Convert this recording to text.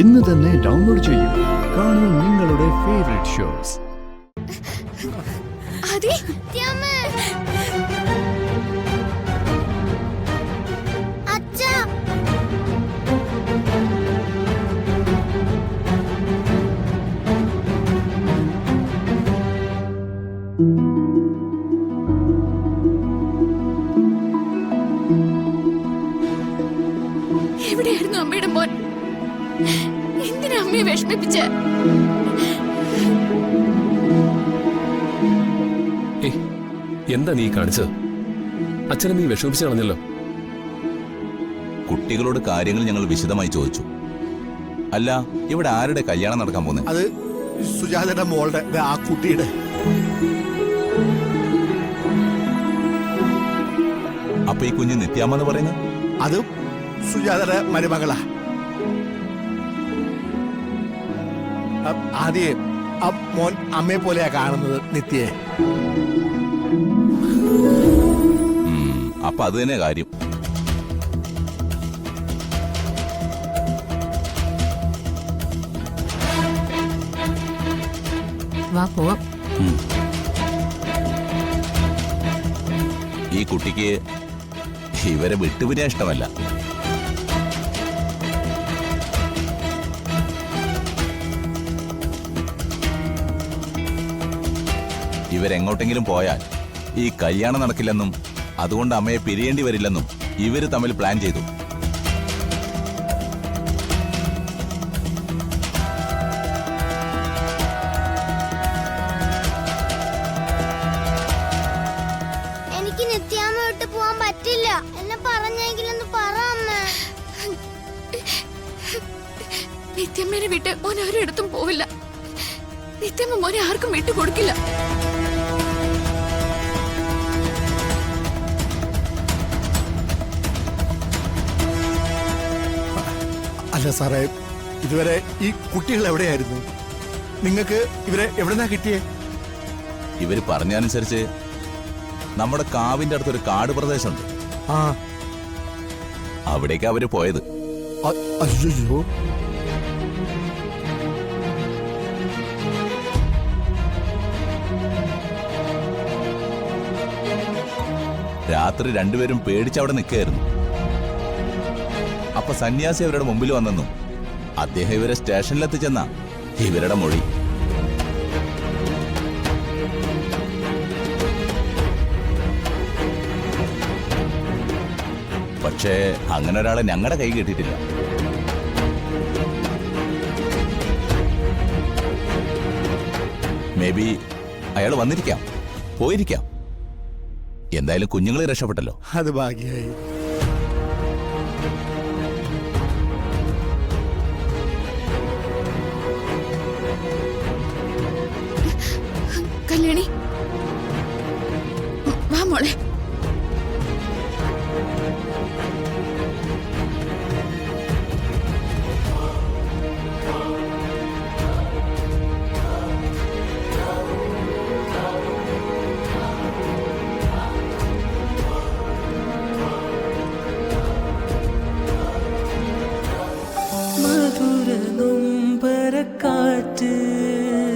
ഇന്ന് തന്നെ ഡൗൺലോഡ് ചെയ്യൂ. കാണൂ നിങ്ങളുടെ ഫേവറേറ്റ് ഷോസ്. എവിടെയായിരുന്നു അമ്മയുടെ മോൻ? എന്തിനാ അമ്മയെ വിഷമിപ്പിച്ച? എന്താ നീ കാണിച്ചത്? അച്ഛനെ നീ വിഷമിപ്പിച്ചു കളഞ്ഞല്ലോ. കുട്ടികളോട് കാര്യങ്ങൾ ഞങ്ങൾ വിശദമായി ചോദിച്ചു. അല്ല, ഇവിടെ ആരുടെ കല്യാണം നടക്കാൻ പോകുന്നത്? അത് സുജാതയുടെ മോളുടെ ആ കുട്ടിയുടെ. അപ്പൊ ഈ കുഞ്ഞ് നിത്യാമെന്ന് പറയുന്നത്? അത് സുജാതയുടെ മരുമകളാ. ആദ്യം ആ മോൻ അമ്മയെ പോലെയാ കാണുന്നത് നിത്യയെ. അപ്പൊ അത് തന്നെ കാര്യം. വാ പോവാം. ഈ കുട്ടിക്ക് ഇവരെ വിട്ടുപിരിയാൻ ഇഷ്ടമല്ല. ഇവരെങ്ങോട്ടെങ്കിലും പോയാൽ ഈ കല്യാണം നടക്കില്ലെന്നും അതുകൊണ്ട് അമ്മയെ പിരിയേണ്ടി വരില്ലെന്നും ഇവര് തമ്മിൽ പ്ലാൻ ചെയ്തു. എനിക്ക് നിത്യാമ്മ വിട്ട് പോവാൻ പറ്റില്ല. എന്നെ പറഞ്ഞെങ്കിലൊന്ന് പറ അമ്മ. നിത്യമ്മേനെ വിട്ട് മോൻ ആരിടത്തും പോവില്ല. നിത്യമ്മ മോനെ ആർക്കും വിട്ടു കൊടുക്കില്ല. അല്ല സാറേ, ഇതുവരെ ഈ കുട്ടികൾ എവിടെയായിരുന്നു? നിങ്ങൾക്ക് ഇവരെ എവിടെന്നാ കിട്ടിയേ? ഇവര് പറഞ്ഞനുസരിച്ച് നമ്മുടെ കാവിന്റെ അടുത്തൊരു കാട് പ്രദേശമുണ്ട്. ആ, അവിടേക്ക് അവര് പോയത്. അയ്യോ, രാത്രി രണ്ടുപേരും പേടിച്ചവിടെ നിൽക്കുകയായിരുന്നു. അപ്പൊ സന്യാസി അവരുടെ മുമ്പിൽ വന്നെന്നും അദ്ദേഹം ഇവരെ സ്റ്റേഷനിലെത്തിച്ചെന്ന ഇവരുടെ മൊഴി. പക്ഷേ അങ്ങനെ ഒരാളെ ഞങ്ങളുടെ കൈ കിട്ടിയിട്ടില്ല. മേ ബി അയാൾ വന്നിരിക്കാം, പോയിരിക്കാം. എന്തായാലും കുഞ്ഞുങ്ങളെ രക്ഷപ്പെട്ടല്ലോ. അത് ഭാഗ്യായി.